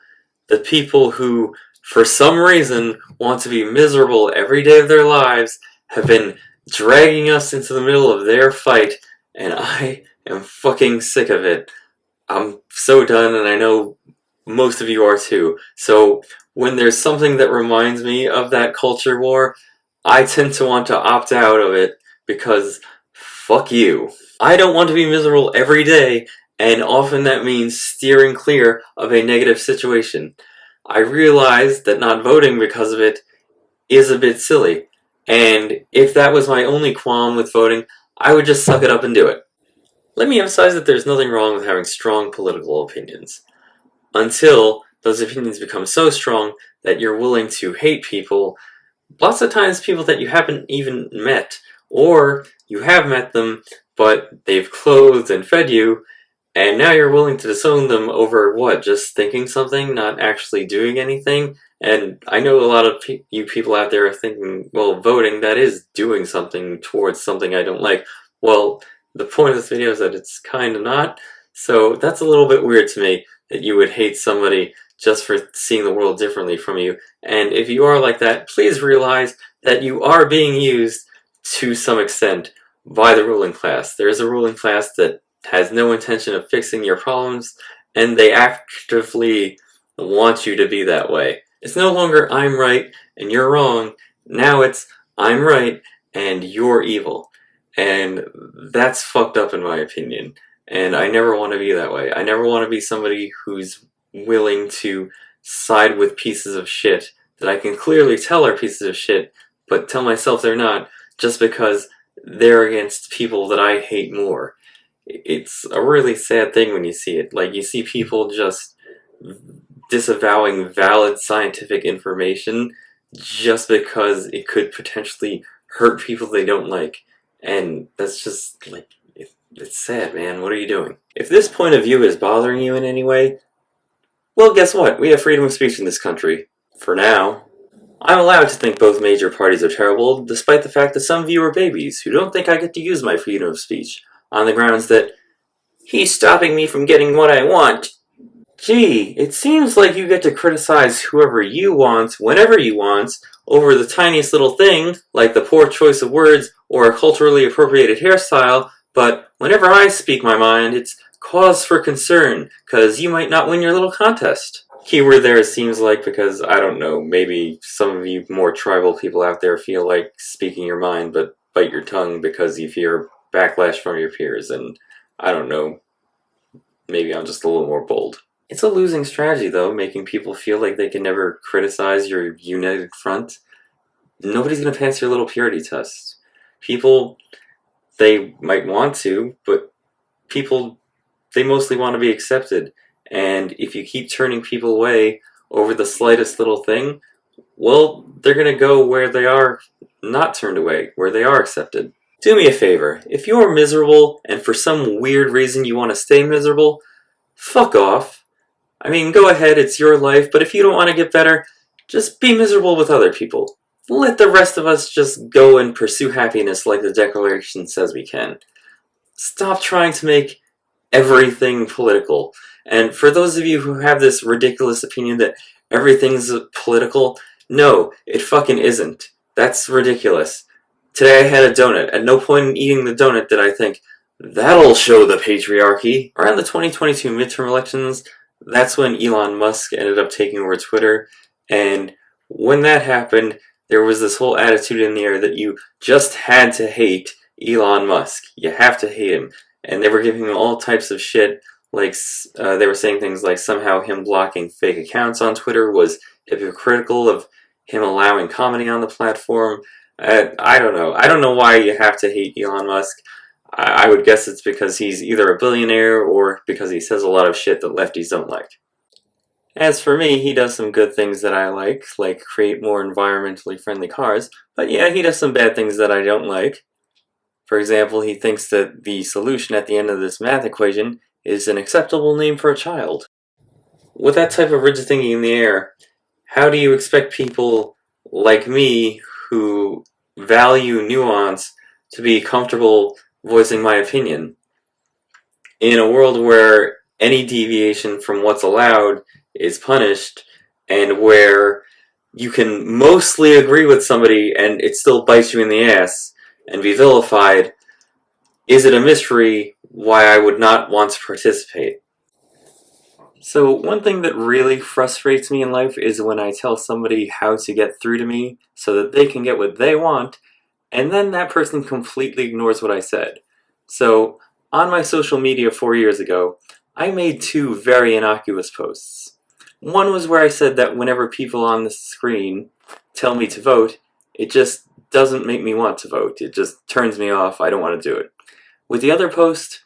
the people who, for some reason, want to be miserable every day of their lives have been dragging us into the middle of their fight, and I am fucking sick of it. I'm so done, and I know most of you are too. So when there's something that reminds me of that culture war, I tend to want to opt out of it because fuck you. I don't want to be miserable every day, and often that means steering clear of a negative situation. I realize that not voting because of it is a bit silly, and if that was my only qualm with voting, I would just suck it up and do it. Let me emphasize that there's nothing wrong with having strong political opinions, until those opinions become so strong that you're willing to hate people, lots of times people that you haven't even met, or you have met them, but they've clothed and fed you, and now you're willing to disown them over what? Just thinking something, not actually doing anything? And I know a lot of you people out there are thinking, well, voting, that is doing something towards something I don't like. Well, the point of this video is that it's kind of not, so that's a little bit weird to me, that you would hate somebody just for seeing the world differently from you. And if you are like that, please realize that you are being used to some extent by the ruling class. There is a ruling class that has no intention of fixing your problems, and they actively want you to be that way. It's no longer I'm right and you're wrong. Now it's I'm right and you're evil. And that's fucked up in my opinion. And I never want to be that way. I never want to be somebody who's willing to side with pieces of shit that I can clearly tell are pieces of shit, but tell myself they're not, just because they're against people that I hate more. It's a really sad thing when you see it. Like, you see people just disavowing valid scientific information just because it could potentially hurt people they don't like. And that's just, like, it's sad, man. What are you doing? If this point of view is bothering you in any way, well, guess what? We have freedom of speech in this country. For now. I'm allowed to think both major parties are terrible, despite the fact that some of you are babies who don't think I get to use my freedom of speech, on the grounds that he's stopping me from getting what I want. Gee, it seems like you get to criticize whoever you want, whenever you want, over the tiniest little thing, like the poor choice of words or a culturally appropriated hairstyle, but whenever I speak my mind, it's cause for concern, cause you might not win your little contest. Keyword there, it seems like, because, I don't know, maybe some of you more tribal people out there feel like speaking your mind, but bite your tongue because you fear backlash from your peers, and I don't know, maybe I'm just a little more bold. It's a losing strategy, though, making people feel like they can never criticize your united front. Nobody's gonna pass your little purity test. People, they might want to, but people, they mostly want to be accepted. And if you keep turning people away over the slightest little thing, well, they're gonna go where they are not turned away, where they are accepted. Do me a favor, if you're miserable and for some weird reason you want to stay miserable, fuck off. I mean, go ahead, it's your life, but if you don't want to get better, just be miserable with other people. Let the rest of us just go and pursue happiness like the Declaration says we can. Stop trying to make everything political. And for those of you who have this ridiculous opinion that everything's political, no, it fucking isn't. That's ridiculous. Today I had a donut. At no point in eating the donut did I think, that'll show the patriarchy. Around the 2022 midterm elections, that's when Elon Musk ended up taking over Twitter, and when that happened, there was this whole attitude in the air that you just had to hate Elon Musk. You have to hate him. And they were giving him all types of shit, like they were saying things like somehow him blocking fake accounts on Twitter was hypocritical of him allowing comedy on the platform. I don't know. I don't know why you have to hate Elon Musk. I would guess it's because he's either a billionaire or because he says a lot of shit that lefties don't like. As for me, he does some good things that I like create more environmentally friendly cars, but yeah, he does some bad things that I don't like. For example, he thinks that the solution at the end of this math equation is an acceptable name for a child. With that type of rigid thinking in the air, how do you expect people like me who value nuance to be comfortable voicing my opinion? In a world where any deviation from what's allowed is punished, and where you can mostly agree with somebody and it still bites you in the ass and be vilified, is it a mystery why I would not want to participate? So one thing that really frustrates me in life is when I tell somebody how to get through to me so that they can get what they want, and then that person completely ignores what I said. So on my social media 4 years ago, I made two very innocuous posts. One was where I said that whenever people on the screen tell me to vote, it just doesn't make me want to vote. It just turns me off. I don't want to do it. With the other post,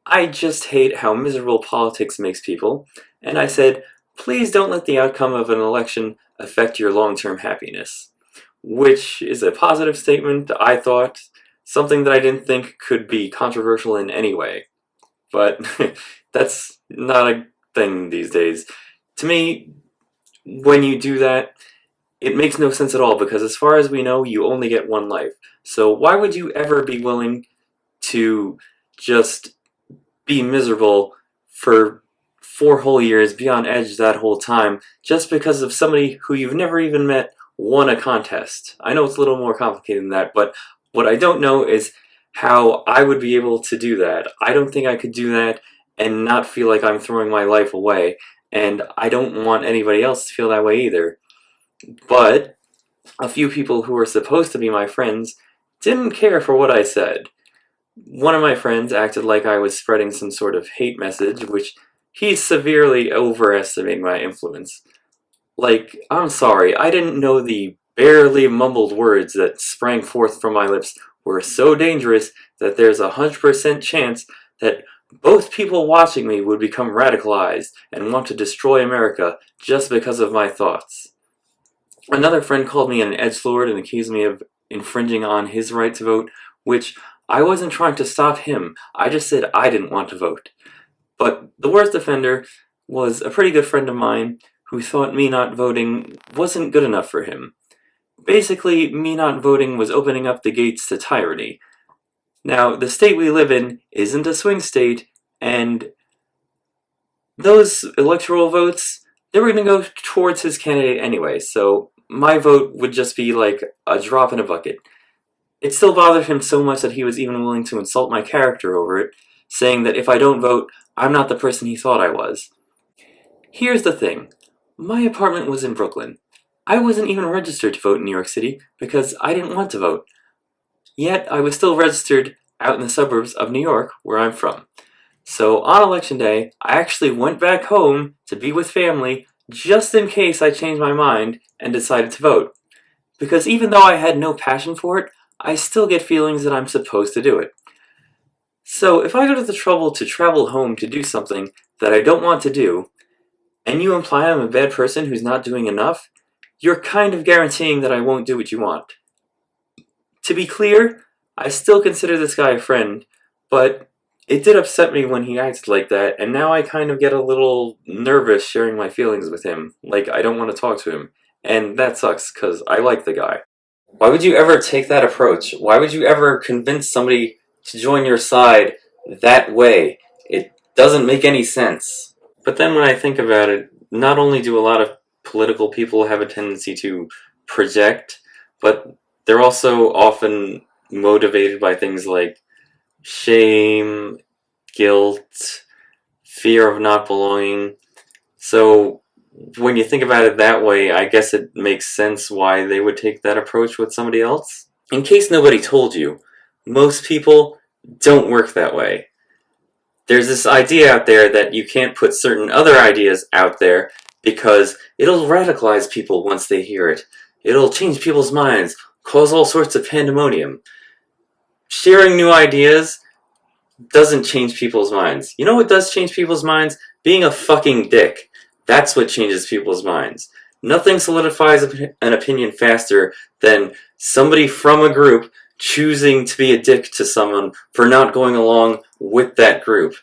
I just hate how miserable politics makes people, and I said, please don't let the outcome of an election affect your long-term happiness. Which is a positive statement, I thought, something that I didn't think could be controversial in any way. But that's not a thing these days. To me, when you do that, it makes no sense at all, because as far as we know, you only get one life. So why would you ever be willing to just be miserable for 4 whole years, be on edge that whole time, just because of somebody who you've never even met won a contest? I know it's a little more complicated than that, but what I don't know is how I would be able to do that. I don't think I could do that and not feel like I'm throwing my life away, and I don't want anybody else to feel that way either. But a few people who were supposed to be my friends didn't care for what I said. One of my friends acted like I was spreading some sort of hate message, which he severely overestimated my influence. Like, I'm sorry, I didn't know the barely mumbled words that sprang forth from my lips were so dangerous that there's 100% chance that both people watching me would become radicalized and want to destroy America just because of my thoughts. Another friend called me an edgelord and accused me of infringing on his right to vote, which I wasn't trying to stop him, I just said I didn't want to vote. But the worst offender was a pretty good friend of mine who thought me not voting wasn't good enough for him. Basically, me not voting was opening up the gates to tyranny. Now, the state we live in isn't a swing state, and those electoral votes, they were going to go towards his candidate anyway, so my vote would just be like a drop in a bucket. It still bothered him so much that he was even willing to insult my character over it, saying that if I don't vote, I'm not the person he thought I was. Here's the thing. My apartment was in Brooklyn. I wasn't even registered to vote in New York City because I didn't want to vote. Yet I was still registered out in the suburbs of New York, where I'm from. So on election day, I actually went back home to be with family just in case I changed my mind and decided to vote. Because even though I had no passion for it, I still get feelings that I'm supposed to do it. So if I go to the trouble to travel home to do something that I don't want to do, and you imply I'm a bad person who's not doing enough, you're kind of guaranteeing that I won't do what you want. To be clear, I still consider this guy a friend, but it did upset me when he acted like that, and now I kind of get a little nervous sharing my feelings with him. Like, I don't want to talk to him. And that sucks, because I like the guy. Why would you ever take that approach? Why would you ever convince somebody to join your side that way? It doesn't make any sense. But then when I think about it, not only do a lot of political people have a tendency to project, but they're also often motivated by things like shame, guilt, fear of not belonging. So when you think about it that way, I guess it makes sense why they would take that approach with somebody else. In case nobody told you, most people don't work that way. There's this idea out there that you can't put certain other ideas out there because it'll radicalize people once they hear it. It'll change people's minds, cause all sorts of pandemonium. Sharing new ideas doesn't change people's minds. You know what does change people's minds? Being a fucking dick. That's what changes people's minds. Nothing solidifies an opinion faster than somebody from a group choosing to be a dick to someone for not going along with that group.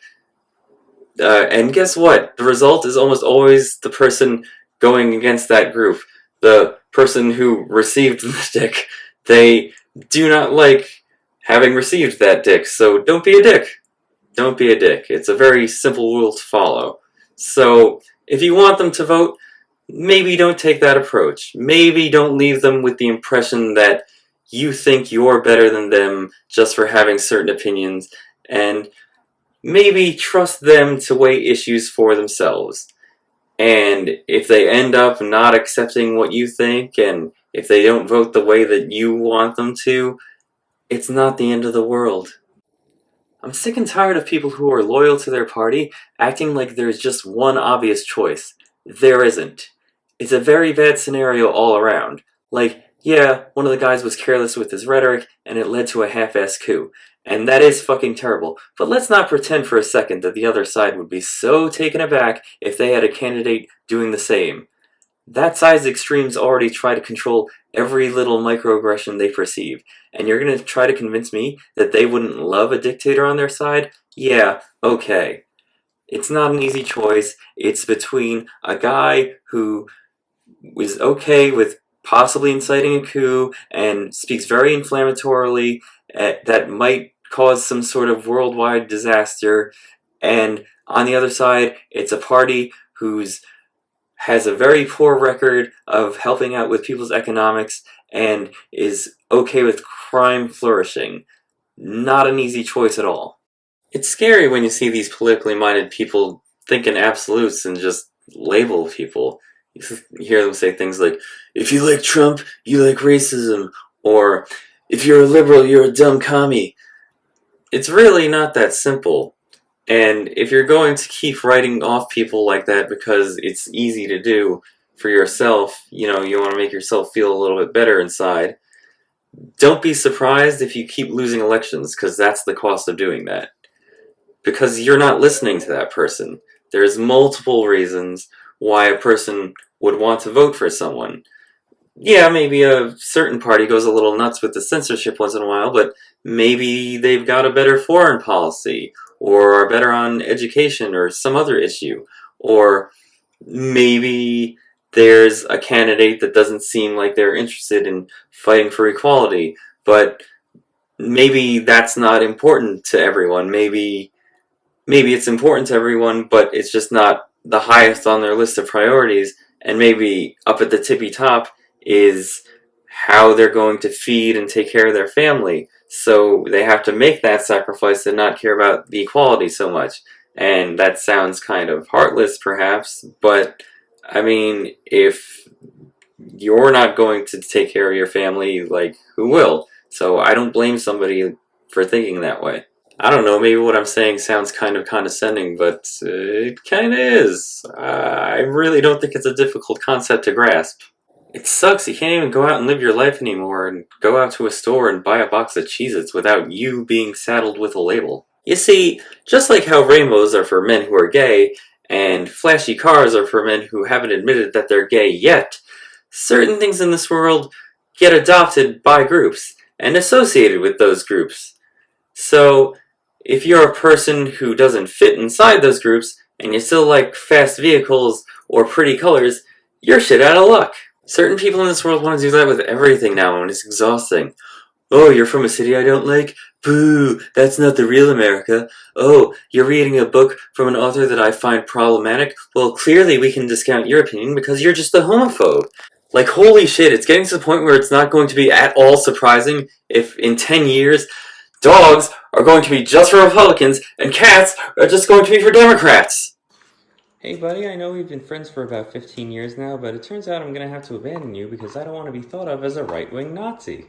And guess what? The result is almost always the person going against that group. The person who received the dick. They do not like having received that dick, so don't be a dick. Don't be a dick. It's a very simple rule to follow. So, if you want them to vote, maybe don't take that approach. Maybe don't leave them with the impression that you think you're better than them just for having certain opinions, and maybe trust them to weigh issues for themselves. And if they end up not accepting what you think, and if they don't vote the way that you want them to, it's not the end of the world. I'm sick and tired of people who are loyal to their party acting like there's just one obvious choice. There isn't. It's a very bad scenario all around. Like, yeah, one of the guys was careless with his rhetoric, and it led to a half-assed coup. And that is fucking terrible. But let's not pretend for a second that the other side would be so taken aback if they had a candidate doing the same. That side's extremes already try to control every little microaggression they perceive. And you're gonna try to convince me that they wouldn't love a dictator on their side? Yeah, okay. It's not an easy choice. It's between a guy who is okay with possibly inciting a coup and speaks very inflammatorily that might cause some sort of worldwide disaster, and on the other side, it's a party who's has a very poor record of helping out with people's economics and is okay with crime flourishing. Not an easy choice at all. It's scary when you see these politically minded people think in absolutes and just label people. You hear them say things like, if you like Trump, you like racism, or if you're a liberal, you're a dumb commie. It's really not that simple. And if you're going to keep writing off people like that because it's easy to do for yourself, you want to make yourself feel a little bit better inside, don't be surprised if you keep losing elections, because that's the cost of doing that. Because you're not listening to that person. There's multiple reasons why a person would want to vote for someone. Yeah, maybe a certain party goes a little nuts with the censorship once in a while, but maybe they've got a better foreign policy, or are better on education or some other issue, or maybe there's a candidate that doesn't seem like they're interested in fighting for equality, but maybe that's not important to everyone. Maybe it's important to everyone, but it's just not the highest on their list of priorities, and maybe up at the tippy top is how they're going to feed and take care of their family. So they have to make that sacrifice and not care about the equality so much. And that sounds kind of heartless, perhaps, but I mean, if you're not going to take care of your family, like, who will? So I don't blame somebody for thinking that way. I don't know, maybe what I'm saying sounds kind of condescending, but it kind of is. I really don't think it's a difficult concept to grasp. It sucks, you can't even go out and live your life anymore and go out to a store and buy a box of Cheez-Its without you being saddled with a label. You see, just like how rainbows are for men who are gay, and flashy cars are for men who haven't admitted that they're gay yet, certain things in this world get adopted by groups, and associated with those groups. So, if you're a person who doesn't fit inside those groups, and you still like fast vehicles or pretty colors, you're shit out of luck. Certain people in this world want to do that with everything now, and it's exhausting. Oh, you're from a city I don't like? Boo, that's not the real America. Oh, you're reading a book from an author that I find problematic? Well, clearly we can discount your opinion because you're just a homophobe. Like, holy shit, it's getting to the point where it's not going to be at all surprising if in 10 years, dogs are going to be just for Republicans and cats are just going to be for Democrats. Hey buddy, I know we've been friends for about 15 years now, but it turns out I'm gonna have to abandon you because I don't want to be thought of as a right-wing Nazi.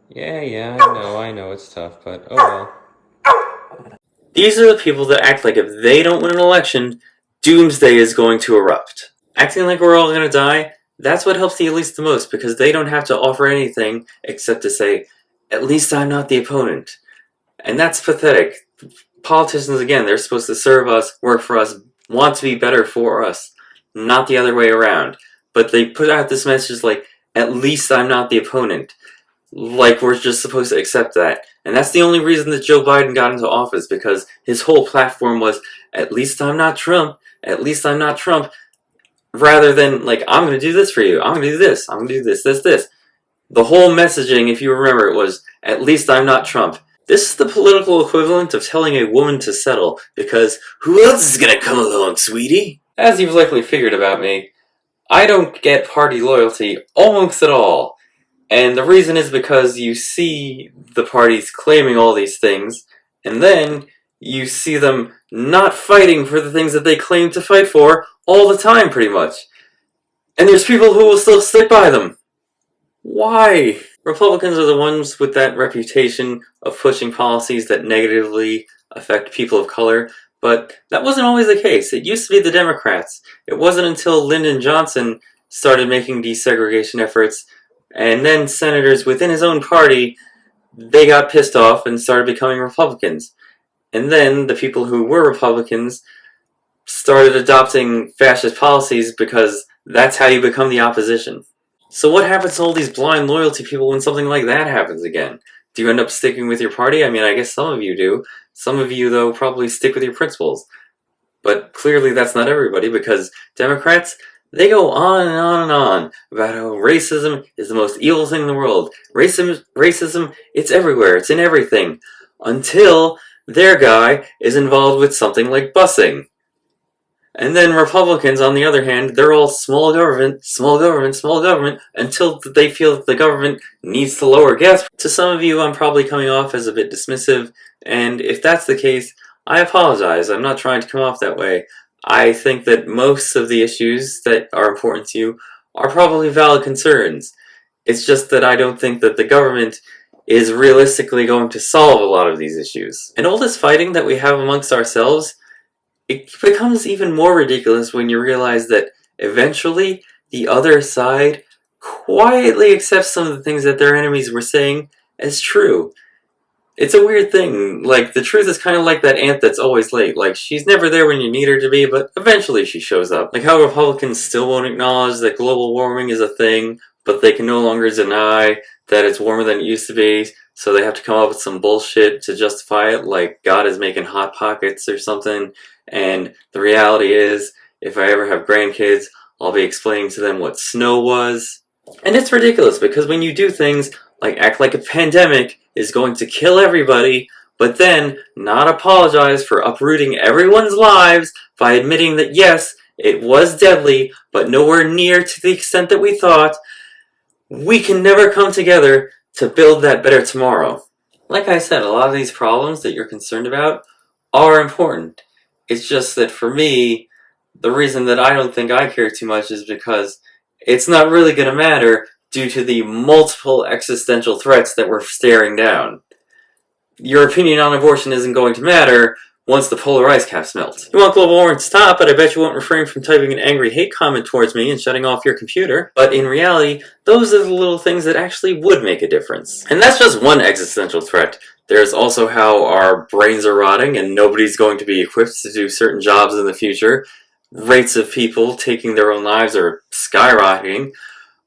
Yeah, I know, it's tough, but oh well. These are the people that act like if they don't win an election, doomsday is going to erupt. Acting like we're all gonna die, that's what helps the elites the most because they don't have to offer anything except to say, at least I'm not the opponent. And that's pathetic. Politicians, again, they're supposed to serve us, work for us, want to be better for us, not the other way around. But they put out this message like, at least I'm not the opponent. Like we're just supposed to accept that. And that's the only reason that Joe Biden got into office, because his whole platform was, at least I'm not Trump, at least I'm not Trump, rather than like, I'm going to do this for you, I'm going to do this, I'm going to do this. The whole messaging, if you remember, it was, at least I'm not Trump. This is the political equivalent of telling a woman to settle, because who else is gonna come along, sweetie? As you've likely figured about me, I don't get party loyalty almost at all. And the reason is because you see the parties claiming all these things, and then you see them not fighting for the things that they claim to fight for all the time, pretty much. And there's people who will still stick by them. Why? Republicans are the ones with that reputation of pushing policies that negatively affect people of color, but that wasn't always the case. It used to be the Democrats. It wasn't until Lyndon Johnson started making desegregation efforts, and then senators within his own party, they got pissed off and started becoming Republicans. And then the people who were Republicans started adopting fascist policies because that's how you become the opposition. So what happens to all these blind loyalty people when something like that happens again? Do you end up sticking with your party? I mean, I guess some of you do. Some of you, though, probably stick with your principles. But clearly that's not everybody, because Democrats, they go on and on and on about how racism is the most evil thing in the world. Racism, it's everywhere, it's in everything. Until their guy is involved with something like busing. And then Republicans, on the other hand, they're all small government, until they feel that the government needs to lower gas. To some of you, I'm probably coming off as a bit dismissive, and if that's the case, I apologize. I'm not trying to come off that way. I think that most of the issues that are important to you are probably valid concerns. It's just that I don't think that the government is realistically going to solve a lot of these issues. And all this fighting that we have amongst ourselves, it becomes even more ridiculous when you realize that eventually the other side quietly accepts some of the things that their enemies were saying as true. It's a weird thing. Like, the truth is kind of like that aunt that's always late. Like, she's never there when you need her to be, but eventually she shows up. Like how Republicans still won't acknowledge that global warming is a thing, but they can no longer deny that it's warmer than it used to be, so they have to come up with some bullshit to justify it, like God is making Hot Pockets or something. And the reality is, if I ever have grandkids, I'll be explaining to them what snow was. And it's ridiculous, because when you do things like act like a pandemic is going to kill everybody, but then not apologize for uprooting everyone's lives by admitting that yes, it was deadly, but nowhere near to the extent that we thought, we can never come together to build that better tomorrow. Like I said, a lot of these problems that you're concerned about are important. It's just that for me, the reason that I don't think I care too much is because it's not really going to matter due to the multiple existential threats that we're staring down. Your opinion on abortion isn't going to matter once the polar ice caps melt. You want global warming to stop, but I bet you won't refrain from typing an angry hate comment towards me and shutting off your computer. But in reality, those are the little things that actually would make a difference. And that's just one existential threat. There's also how our brains are rotting and nobody's going to be equipped to do certain jobs in the future. Rates of people taking their own lives are skyrocketing.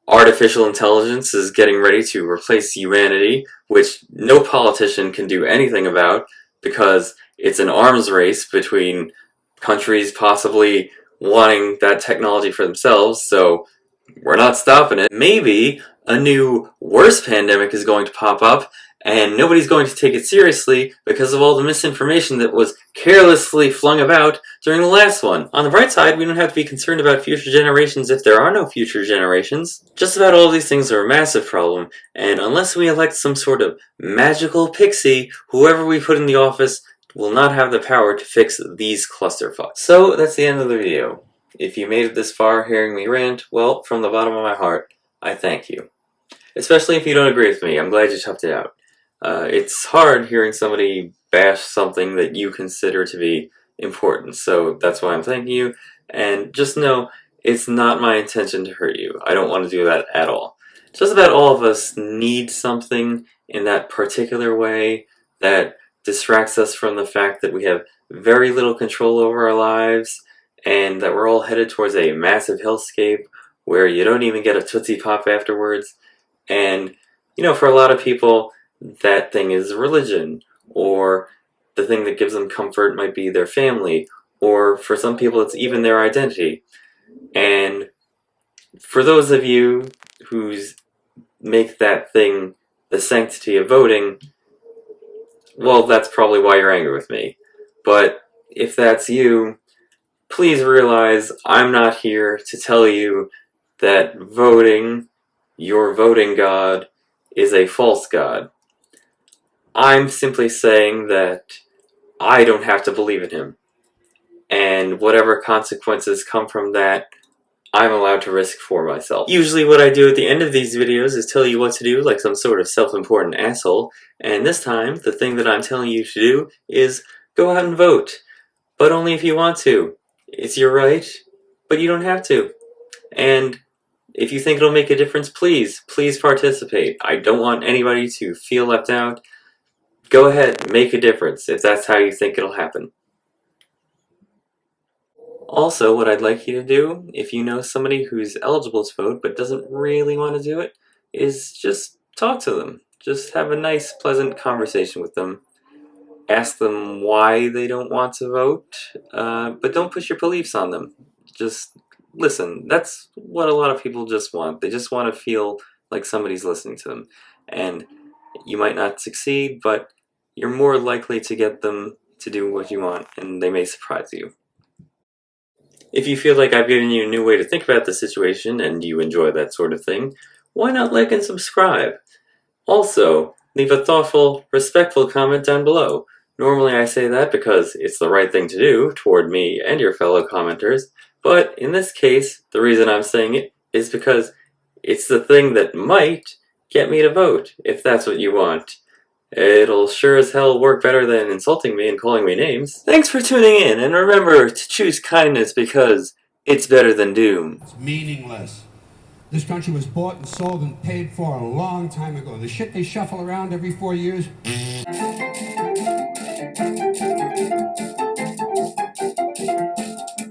artificial intelligence is getting ready to replace humanity, which no politician can do anything about because it's an arms race between countries possibly wanting that technology for themselves, so we're not stopping it. Maybe a new, worse pandemic is going to pop up, and nobody's going to take it seriously because of all the misinformation that was carelessly flung about during the last one. On the bright side, we don't have to be concerned about future generations if there are no future generations. Just about all these things are a massive problem, and unless we elect some sort of magical pixie, whoever we put in the office will not have the power to fix these clusterfucks. So that's the end of the video. If you made it this far hearing me rant, well, from the bottom of my heart, I thank you. Especially if you don't agree with me, I'm glad you toughed it out. It's hard hearing somebody bash something that you consider to be important, so that's why I'm thanking you, and just know it's not my intention to hurt you. I don't want to do that at all. Just about all of us need something in that particular way that distracts us from the fact that we have very little control over our lives, and that we're all headed towards a massive hellscape where you don't even get a Tootsie Pop afterwards. And, you know, for a lot of people, that thing is religion, or the thing that gives them comfort might be their family, or for some people it's even their identity. And for those of you who make that thing the sanctity of voting, well, that's probably why you're angry with me. But if that's you, please realize I'm not here to tell you that voting, your voting god, is a false god. I'm simply saying that I don't have to believe in him. And whatever consequences come from that, I'm allowed to risk for myself. Usually what I do at the end of these videos is tell you what to do like some sort of self-important asshole, and this time the thing that I'm telling you to do is go out and vote. But only if you want to. It's your right, but you don't have to. And if you think it'll make a difference, please participate. I don't want anybody to feel left out. Go ahead, make a difference if that's how you think it'll happen. Also, what I'd like you to do, if you know somebody who's eligible to vote but doesn't really want to do it, is just talk to them. Just have a nice, pleasant conversation with them. Ask them why they don't want to vote, but don't push your beliefs on them. Just listen. That's what a lot of people just want. They just want to feel like somebody's listening to them. And you might not succeed, but you're more likely to get them to do what you want, and they may surprise you. If you feel like I've given you a new way to think about the situation and you enjoy that sort of thing, why not like and subscribe? Also, leave a thoughtful, respectful comment down below. Normally I say that because it's the right thing to do toward me and your fellow commenters, but in this case, the reason I'm saying it is because it's the thing that might get me to vote, if that's what you want. It'll sure as hell work better than insulting me and calling me names. Thanks for tuning in, and remember to choose kindness because it's better than doom. It's meaningless. This country was bought and sold and paid for a long time ago. The shit they shuffle around every 4 years.